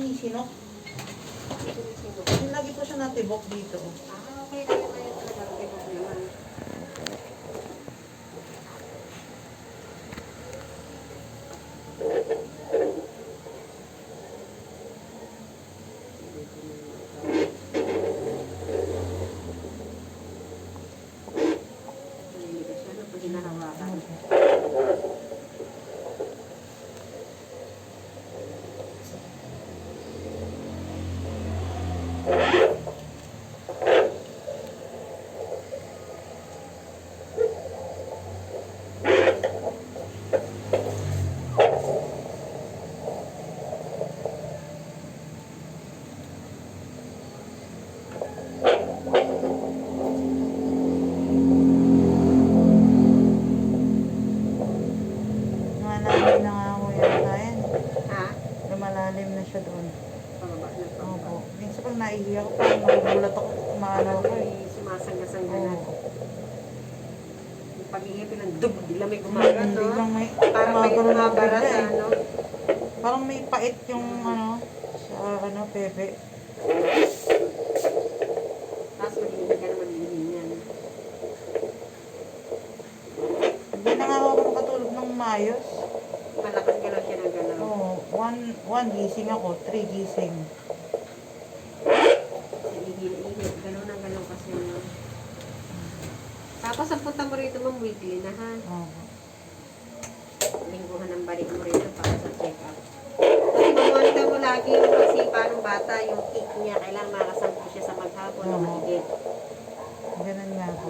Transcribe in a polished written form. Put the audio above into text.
sinisinok. Lagi po siya natibok dito. Ah, okay lang yun ngayon talaga. Tibok naman. Naliligas siya no, pag hinahawakan. Malalim na nga ako yata yan. Ha? Lumalalim na siya doon. Pababa na pababa. Opo. Minsan pag naiiyak ako, parang magugulat ako, maano ako eh. May sumasangga-sangga na. Oo. Yung pag-iipin ng dug, bigla may gumaga, no? Biglang may Parang may gumagano na umabara bigla sa eh. ano. Parang may pait yung ano, sa ano, pepe. Tapos mag-iipin ka naman din yan. Hindi na nga ako makatulog ng maayos. Malakas galaw siya ng galaw. Oo, one gising ako, 3 gising. Ihil-ihil. Galaw ng galaw kasi. No? Tapos ang punta mo rito ma'am, weekly na ha. Oo. Lingguhan ang balik mo rito para sa check-up. Kasi mamonitor mo lagi yung pagsipa ng bata, yung kick niya. Kailangan makasampo siya sa maghapon o Oo. mahigit. Ganun nga ako.